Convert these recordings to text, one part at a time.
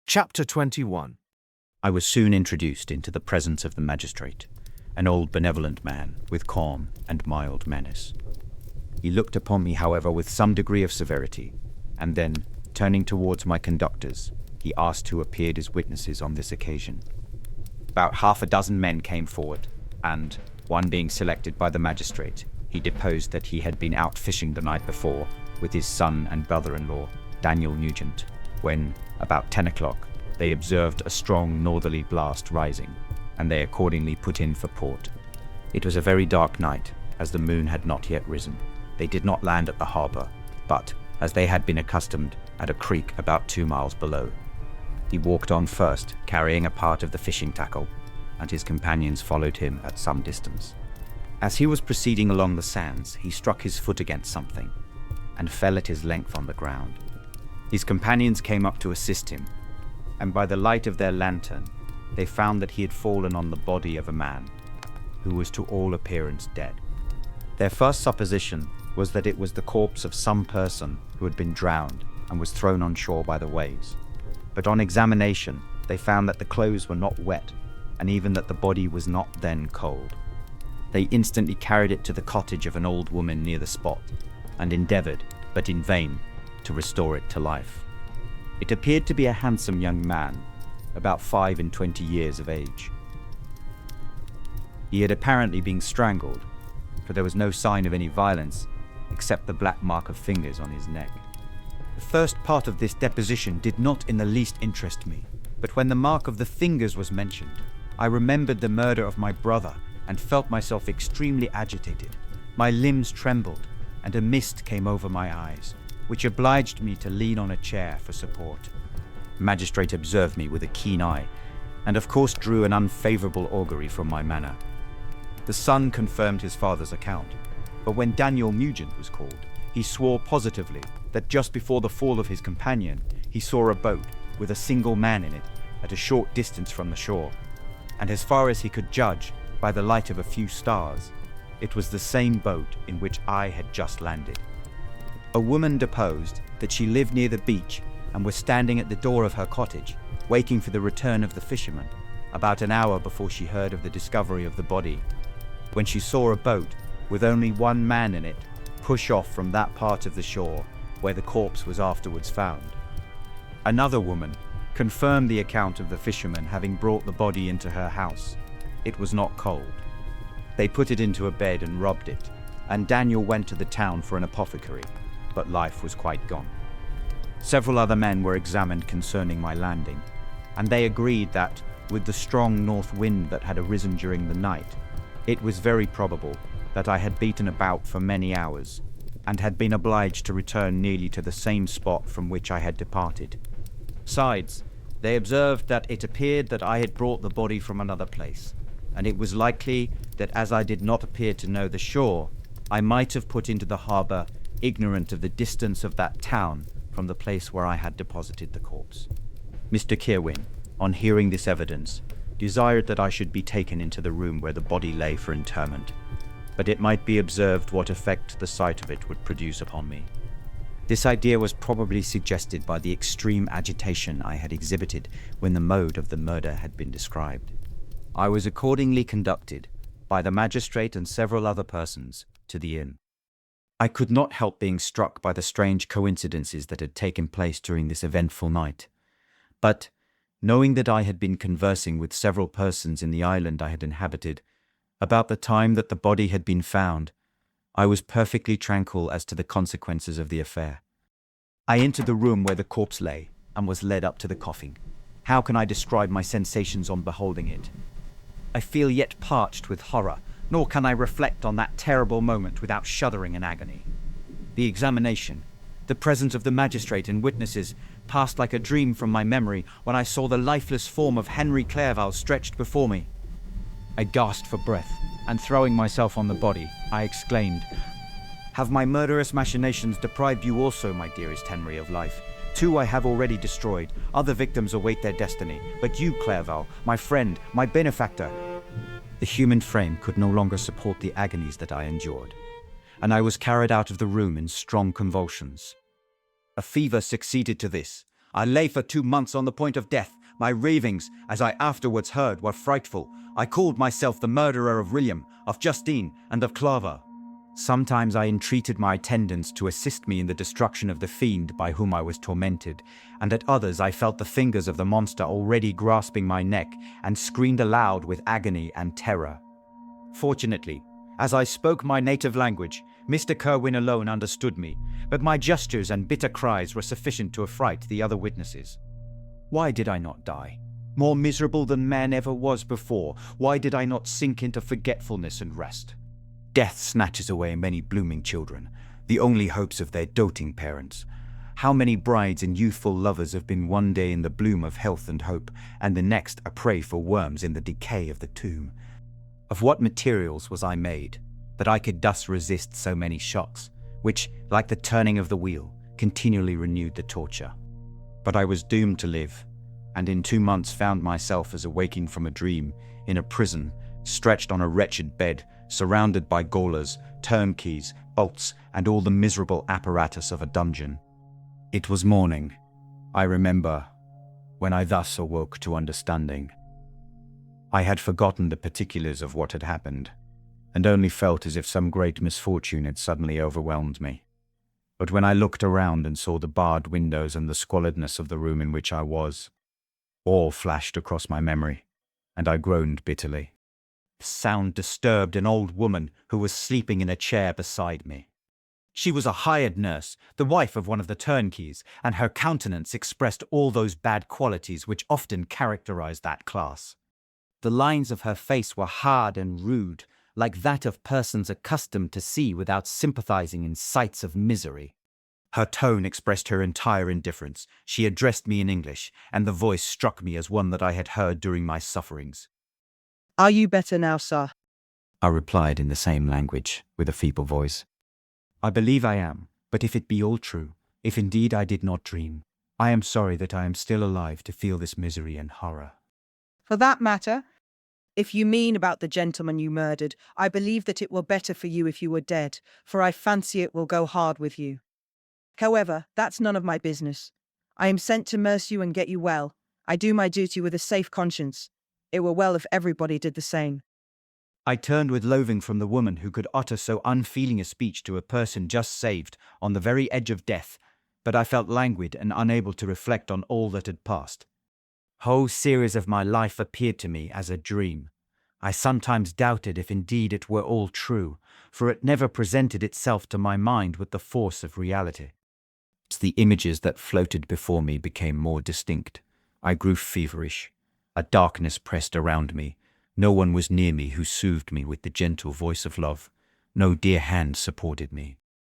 Chapter 21. I was soon introduced into the presence of the magistrate, an old benevolent man with calm and mild manners. He looked upon me, however, with some degree of severity, and then, turning towards my conductors, he asked who appeared as witnesses on this occasion. About half a dozen men came forward, and, one being selected by the magistrate, he deposed that he had been out fishing the night before with his son and brother-in-law, Daniel Nugent, when, about 10 o'clock, they observed a strong northerly blast rising, and they accordingly put in for port. It was a very dark night, as the moon had not yet risen. They did not land at the harbour, but, as they had been accustomed, at a creek about 2 miles below. He walked on first, carrying a part of the fishing tackle, and his companions followed him at some distance. As he was proceeding along the sands, he struck his foot against something, and fell at his length on the ground. His companions came up to assist him, and by the light of their lantern, they found that he had fallen on the body of a man, who was to all appearance dead. Their first supposition was that it was the corpse of some person who had been drowned and was thrown on shore by the waves. But on examination, they found that the clothes were not wet, and even that the body was not then cold. They instantly carried it to the cottage of an old woman near the spot, and endeavoured, but in vain, to restore it to life. It appeared to be a handsome young man, about 25 years of age. He had apparently been strangled, for there was no sign of any violence, except the black mark of fingers on his neck. The first part of this deposition did not in the least interest me, but when the mark of the fingers was mentioned, I remembered the murder of my brother and felt myself extremely agitated. My limbs trembled, and a mist came over my eyes, which obliged me to lean on a chair for support. The magistrate observed me with a keen eye, and of course drew an unfavourable augury from my manner. The son confirmed his father's account, but when Daniel Nugent was called, he swore positively that just before the fall of his companion, he saw a boat with a single man in it at a short distance from the shore, and as far as he could judge by the light of a few stars, it was the same boat in which I had just landed. A woman deposed that she lived near the beach and was standing at the door of her cottage, waiting for the return of the fisherman, about an hour before she heard of the discovery of the body, when she saw a boat with only one man in it push off from that part of the shore where the corpse was afterwards found. Another woman confirmed the account of the fisherman having brought the body into her house. It was not cold. They put it into a bed and rubbed it, and Daniel went to the town for an apothecary, but life was quite gone. Several other men were examined concerning my landing, and they agreed that, with the strong north wind that had arisen during the night, it was very probable that I had beaten about for many hours, and had been obliged to return nearly to the same spot from which I had departed. Besides, they observed that it appeared that I had brought the body from another place, and it was likely that as I did not appear to know the shore, I might have put into the harbour ignorant of the distance of that town from the place where I had deposited the corpse. Mr. Kirwin, on hearing this evidence, desired that I should be taken into the room where the body lay for interment, but it might be observed what effect the sight of it would produce upon me. This idea was probably suggested by the extreme agitation I had exhibited when the mode of the murder had been described. I was accordingly conducted, by the magistrate and several other persons, to the inn. I could not help being struck by the strange coincidences that had taken place during this eventful night, but, knowing that I had been conversing with several persons in the island I had inhabited, about the time that the body had been found, I was perfectly tranquil as to the consequences of the affair. I entered the room where the corpse lay, and was led up to the coffin. How can I describe my sensations on beholding it? I feel yet parched with horror, nor can I reflect on that terrible moment without shuddering in agony. The examination, the presence of the magistrate and witnesses, passed like a dream from my memory when I saw the lifeless form of Henry Clerval stretched before me. I gasped for breath, and throwing myself on the body, I exclaimed, "Have my murderous machinations deprived you also, my dearest Henry, of life? 2 I have already destroyed, other victims await their destiny, but you, Clerval, my friend, my benefactor." The human frame could no longer support the agonies that I endured, and I was carried out of the room in strong convulsions. A fever succeeded to this, I lay for 2 months on the point of death. My ravings, as I afterwards heard, were frightful. I called myself the murderer of William, of Justine, and of Clerval. Sometimes I entreated my attendants to assist me in the destruction of the fiend by whom I was tormented, and at others I felt the fingers of the monster already grasping my neck and screamed aloud with agony and terror. Fortunately, as I spoke my native language, Mr. Kirwin alone understood me, but my gestures and bitter cries were sufficient to affright the other witnesses. Why did I not die? More miserable than man ever was before, why did I not sink into forgetfulness and rest? Death snatches away many blooming children, the only hopes of their doting parents. How many brides and youthful lovers have been one day in the bloom of health and hope, and the next a prey for worms in the decay of the tomb? Of what materials was I made, that I could thus resist so many shocks, which, like the turning of the wheel, continually renewed the torture? But I was doomed to live, and in 2 months found myself as awaking from a dream, in a prison, stretched on a wretched bed, surrounded by gaolers, turnkeys, bolts, and all the miserable apparatus of a dungeon. It was morning, I remember, when I thus awoke to understanding. I had forgotten the particulars of what had happened, and only felt as if some great misfortune had suddenly overwhelmed me. But when I looked around and saw the barred windows and the squalidness of the room in which I was, all flashed across my memory, and I groaned bitterly. The sound disturbed an old woman who was sleeping in a chair beside me. She was a hired nurse, the wife of one of the turnkeys, and her countenance expressed all those bad qualities which often characterize that class. The lines of her face were hard and rude, like that of persons accustomed to see without sympathizing in sights of misery. Her tone expressed her entire indifference. She addressed me in English, and the voice struck me as one that I had heard during my sufferings. "Are you better now, sir?" I replied in the same language, with a feeble voice. I believe I am, but if it be all true, if indeed I did not dream, I am sorry that I am still alive to feel this misery and horror. For that matter, if you mean about the gentleman you murdered, I believe that it were better for you if you were dead, for I fancy it will go hard with you. However, that's none of my business. I am sent to nurse you and get you well. I do my duty with a safe conscience. It were well if everybody did the same. I turned with loathing from the woman who could utter so unfeeling a speech to a person just saved, on the very edge of death, but I felt languid and unable to reflect on all that had passed. Whole series of my life appeared to me as a dream. I sometimes doubted if indeed it were all true, for it never presented itself to my mind with the force of reality. As the images that floated before me became more distinct, I grew feverish. A darkness pressed around me. No one was near me who soothed me with the gentle voice of love. No dear hand supported me.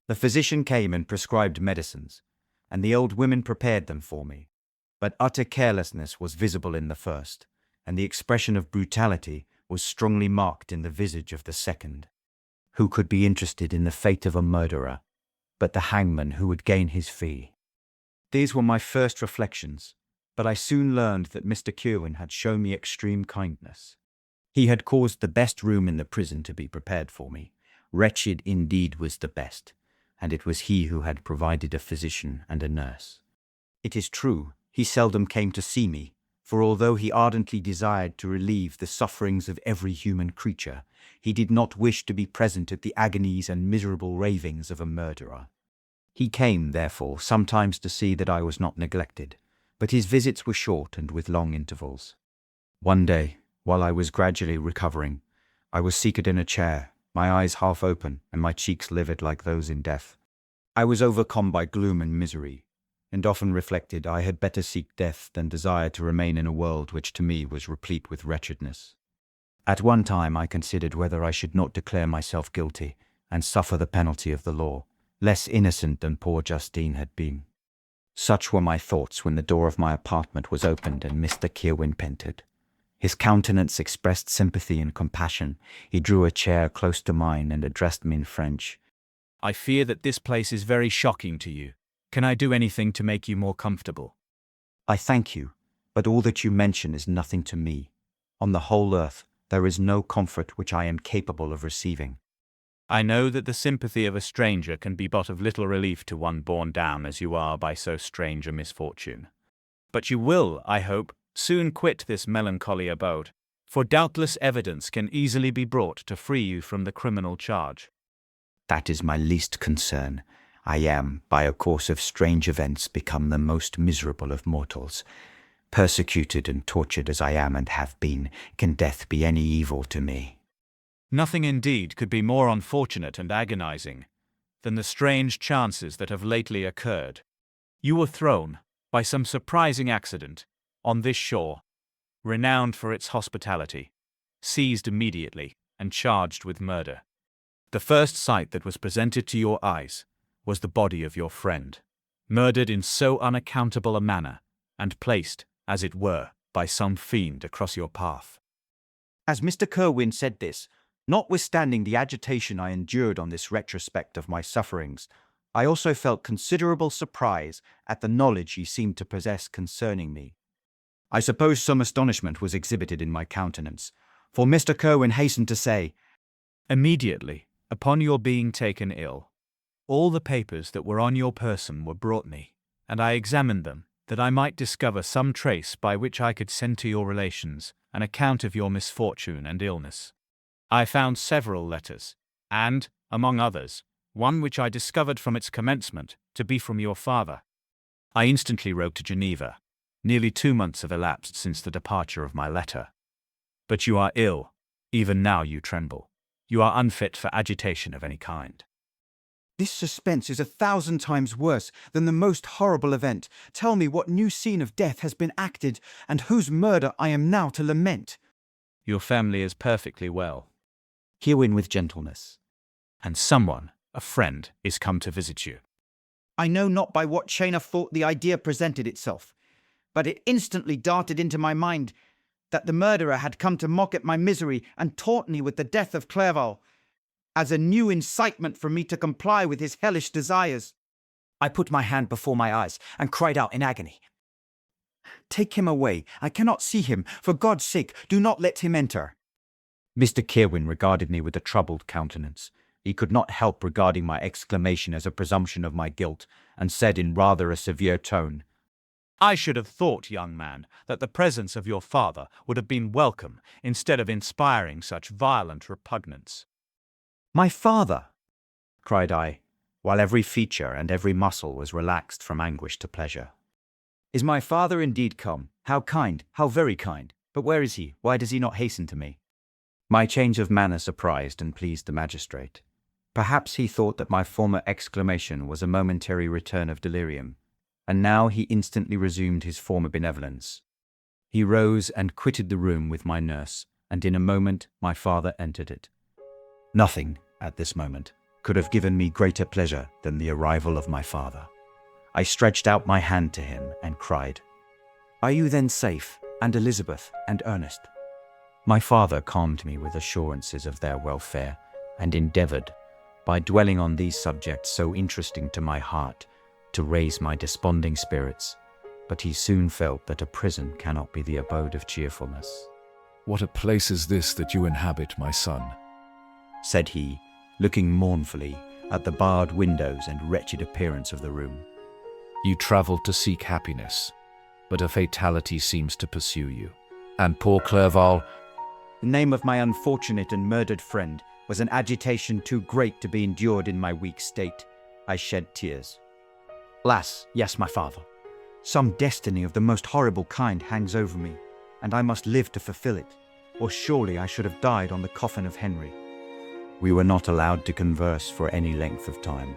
The physician came and prescribed medicines, and the old women prepared them for me. But utter carelessness was visible in the first, and the expression of brutality was strongly marked in the visage of the second. Who could be interested in the fate of a murderer, but the hangman who would gain his fee? These were my first reflections, but I soon learned that Mr. Kirwin had shown me extreme kindness. He had caused the best room in the prison to be prepared for me. Wretched indeed was the best, and it was he who had provided a physician and a nurse. It is true, he seldom came to see me, for although he ardently desired to relieve the sufferings of every human creature, he did not wish to be present at the agonies and miserable ravings of a murderer. He came, therefore, sometimes to see that I was not neglected, but his visits were short and with long intervals. One day, while I was gradually recovering, I was seated in a chair, my eyes half open and my cheeks livid like those in death. I was overcome by gloom and misery, and often reflected I had better seek death than desire to remain in a world which to me was replete with wretchedness. At one time I considered whether I should not declare myself guilty and suffer the penalty of the law, less innocent than poor Justine had been. Such were my thoughts when the door of my apartment was opened and Mr. Kirwin entered. His countenance expressed sympathy and compassion. He drew a chair close to mine and addressed me in French. "I fear that this place is very shocking to you. Can I do anything to make you more comfortable?" I thank you, but all that you mention is nothing to me. On the whole earth, there is no comfort which I am capable of receiving. I know that the sympathy of a stranger can be but of little relief to one borne down as you are by so strange a misfortune. But you will, I hope, soon quit this melancholy abode, for doubtless evidence can easily be brought to free you from the criminal charge. That is my least concern. I am, by a course of strange events, become the most miserable of mortals. Persecuted and tortured as I am and have been, can death be any evil to me? Nothing indeed could be more unfortunate and agonizing than the strange chances that have lately occurred. You were thrown, by some surprising accident, on this shore, renowned for its hospitality, seized immediately, and charged with murder. The first sight that was presented to your eyes was the body of your friend, murdered in so unaccountable a manner, and placed, as it were, by some fiend across your path. As Mr. Kirwin said this, notwithstanding the agitation I endured on this retrospect of my sufferings, I also felt considerable surprise at the knowledge he seemed to possess concerning me. I suppose some astonishment was exhibited in my countenance, for Mr. Kirwin hastened to say, Immediately, upon your being taken ill, all the papers that were on your person were brought me, and I examined them, that I might discover some trace by which I could send to your relations an account of your misfortune and illness. I found several letters, and, among others, one which I discovered from its commencement to be from your father. I instantly wrote to Geneva. Nearly 2 months have elapsed since the departure of my letter. But you are ill. Even now you tremble. You are unfit for agitation of any kind. This suspense is 1,000 times worse than the most horrible event. Tell me what new scene of death has been acted, and whose murder I am now to lament. Your family is perfectly well. Kirwin with gentleness. And someone, a friend, is come to visit you. I know not by what chain of thought the idea presented itself, but it instantly darted into my mind that the murderer had come to mock at my misery and taunt me with the death of Clerval, as a new incitement for me to comply with his hellish desires. I put my hand before my eyes and cried out in agony, "Take him away. I cannot see him. For God's sake, do not let him enter." Mr. Kirwin regarded me with a troubled countenance. He could not help regarding my exclamation as a presumption of my guilt, and said in rather a severe tone, I should have thought, young man, that the presence of your father would have been welcome instead of inspiring such violent repugnance. "My father!" cried I, while every feature and every muscle was relaxed from anguish to pleasure. "Is my father indeed come? How kind, how very kind! But where is he? Why does he not hasten to me?" My change of manner surprised and pleased the magistrate. Perhaps he thought that my former exclamation was a momentary return of delirium, and now he instantly resumed his former benevolence. He rose and quitted the room with my nurse, and in a moment my father entered it. Nothing, at this moment, could have given me greater pleasure than the arrival of my father. I stretched out my hand to him and cried, "Are you then safe, and Elizabeth, and Ernest?" My father calmed me with assurances of their welfare, and endeavoured, by dwelling on these subjects so interesting to my heart, to raise my desponding spirits, but he soon felt that a prison cannot be the abode of cheerfulness. "What a place is this that you inhabit, my son?" said he, looking mournfully at the barred windows and wretched appearance of the room. "You travelled to seek happiness, but a fatality seems to pursue you. And poor Clerval—" The name of my unfortunate and murdered friend was an agitation too great to be endured in my weak state. I shed tears. "Alas, yes, my father. Some destiny of the most horrible kind hangs over me, and I must live to fulfill it, or surely I should have died on the coffin of Henry." We were not allowed to converse for any length of time,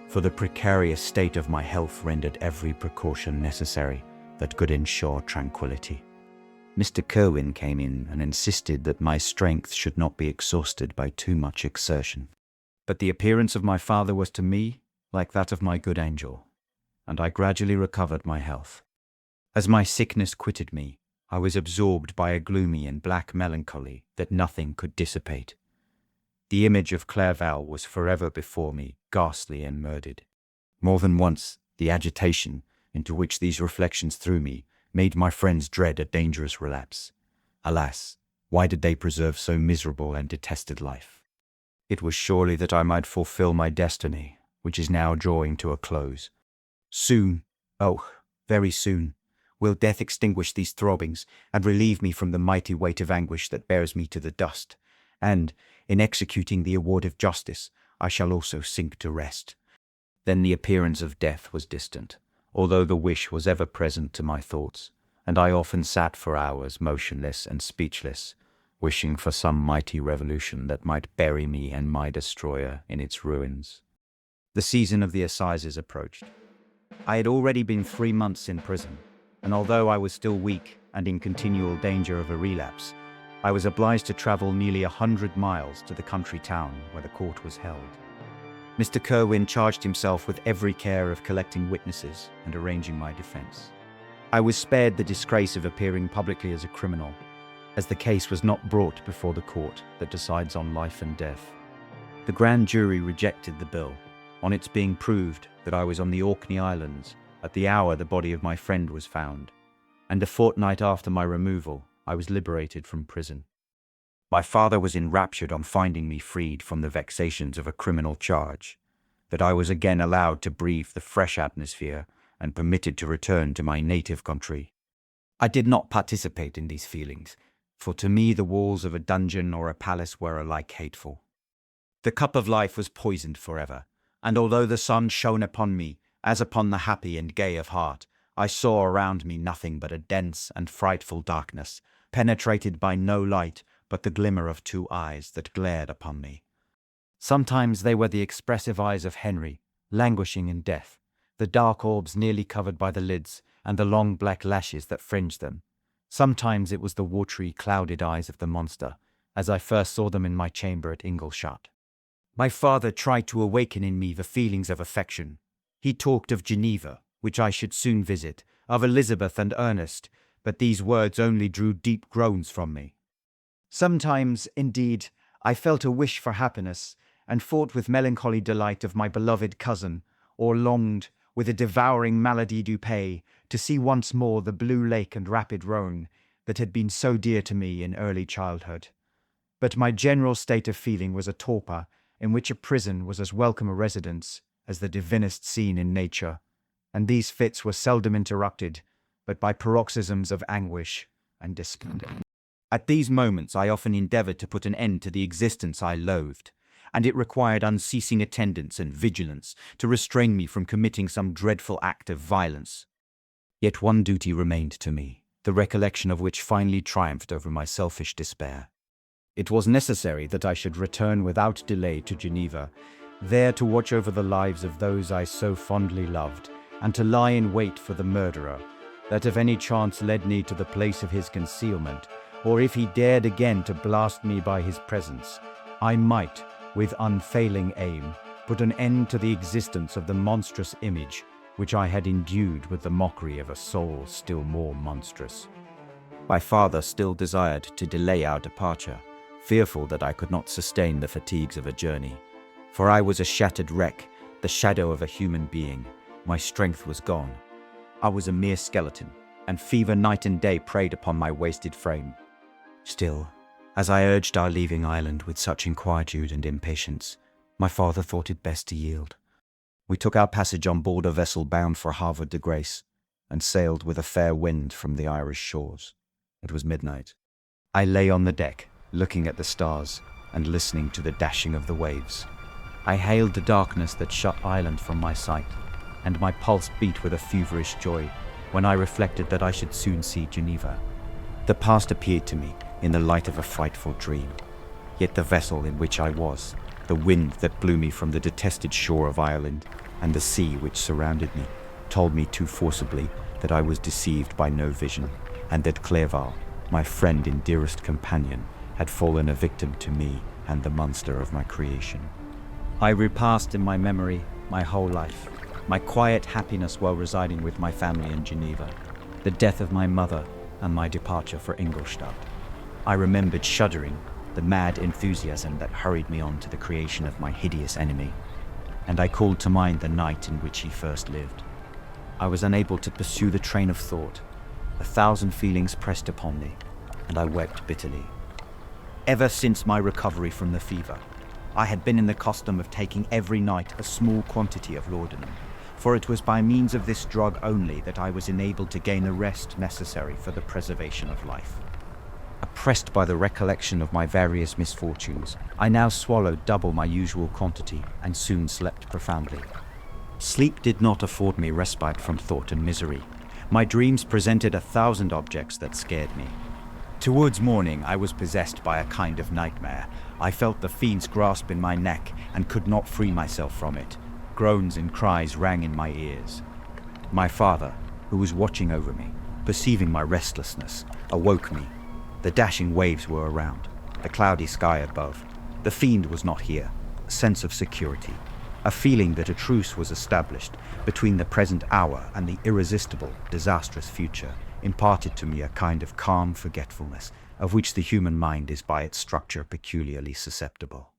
for the precarious state of my health rendered every precaution necessary that could ensure tranquility. Mr. Kirwin came in and insisted that my strength should not be exhausted by too much exertion. But the appearance of my father was to me like that of my good angel, and I gradually recovered my health. As my sickness quitted me, I was absorbed by a gloomy and black melancholy that nothing could dissipate. The image of Clerval was forever before me, ghastly and murdered. More than once, the agitation into which these reflections threw me made my friends dread a dangerous relapse. Alas, why did they preserve so miserable and detested life? It was surely that I might fulfill my destiny, which is now drawing to a close. Soon, oh, very soon, Will death extinguish these throbbings and relieve me from the mighty weight of anguish that bears me to the dust? And, in executing the award of justice, I shall also sink to rest. Then the appearance of death was distant, although the wish was ever present to my thoughts, and I often sat for hours motionless and speechless, wishing for some mighty revolution that might bury me and my destroyer in its ruins. The season of the assizes approached. I had already been 3 months in prison, and although I was still weak and in continual danger of a relapse, I was obliged to travel nearly 100 miles to the country town where the court was held. Mr. Kirwin charged himself with every care of collecting witnesses and arranging my defense. I was spared the disgrace of appearing publicly as a criminal, as the case was not brought before the court that decides on life and death. The grand jury rejected the bill, on its being proved that I was on the Orkney Islands at the hour the body of my friend was found, and a fortnight after my removal, I was liberated from prison. My father was enraptured on finding me freed from the vexations of a criminal charge, that I was again allowed to breathe the fresh atmosphere and permitted to return to my native country. I did not participate in these feelings, for to me the walls of a dungeon or a palace were alike hateful. The cup of life was poisoned forever, and although the sun shone upon me, as upon the happy and gay of heart, I saw around me nothing but a dense and frightful darkness, penetrated by no light but the glimmer of 2 eyes that glared upon me. Sometimes they were the expressive eyes of Henry, languishing in death, the dark orbs nearly covered by the lids, and the long black lashes that fringed them. Sometimes it was the watery, clouded eyes of the monster, as I first saw them in my chamber at Ingolstadt. My father tried to awaken in me the feelings of affection. He talked of Geneva, which I should soon visit, of Elizabeth and Ernest, but these words only drew deep groans from me. Sometimes, indeed, I felt a wish for happiness, and thought with melancholy delight of my beloved cousin, or longed, with a devouring maladie du pays, to see once more the blue lake and rapid Rhone that had been so dear to me in early childhood. But my general state of feeling was a torpor, in which a prison was as welcome a residence as the divinest scene in nature, and these fits were seldom interrupted, but by paroxysms of anguish and despair. At these moments I often endeavoured to put an end to the existence I loathed, and it required unceasing attendance and vigilance to restrain me from committing some dreadful act of violence. Yet one duty remained to me, the recollection of which finally triumphed over my selfish despair. It was necessary that I should return without delay to Geneva, there to watch over the lives of those I so fondly loved, and to lie in wait for the murderer, that if any chance led me to the place of his concealment, or if he dared again to blast me by his presence, I might, with unfailing aim, put an end to the existence of the monstrous image which I had endued with the mockery of a soul still more monstrous. My father still desired to delay our departure, fearful that I could not sustain the fatigues of a journey. For I was a shattered wreck, the shadow of a human being. My strength was gone. I was a mere skeleton, and fever night and day preyed upon my wasted frame. Still, as I urged our leaving Ireland with such inquietude and impatience, my father thought it best to yield. We took our passage on board a vessel bound for Havre de Grace, and sailed with a fair wind from the Irish shores. It was midnight. I lay on the deck, looking at the stars and listening to the dashing of the waves. I hailed the darkness that shut Ireland from my sight, and my pulse beat with a feverish joy when I reflected that I should soon see Geneva. The past appeared to me in the light of a frightful dream. Yet the vessel in which I was, the wind that blew me from the detested shore of Ireland, and the sea which surrounded me, told me too forcibly that I was deceived by no vision, and that Clerval, my friend and dearest companion, had fallen a victim to me and the monster of my creation. I repassed in my memory my whole life, my quiet happiness while residing with my family in Geneva, the death of my mother, and my departure for Ingolstadt. I remembered shuddering the mad enthusiasm that hurried me on to the creation of my hideous enemy, and I called to mind the night in which he first lived. I was unable to pursue the train of thought. 1,000 feelings pressed upon me, and I wept bitterly. Ever since my recovery from the fever, I had been in the custom of taking every night a small quantity of laudanum, for it was by means of this drug only that I was enabled to gain the rest necessary for the preservation of life. Oppressed by the recollection of my various misfortunes, I now swallowed double my usual quantity and soon slept profoundly. Sleep did not afford me respite from thought and misery. My dreams presented 1,000 objects that scared me. Towards morning, I was possessed by a kind of nightmare. I felt the fiend's grasp in my neck and could not free myself from it. Groans and cries rang in my ears. My father, who was watching over me, perceiving my restlessness, awoke me. The dashing waves were around, the cloudy sky above. The fiend was not here. A sense of security, a feeling that a truce was established between the present hour and the irresistible, disastrous future, imparted to me a kind of calm forgetfulness, of which the human mind is by its structure peculiarly susceptible.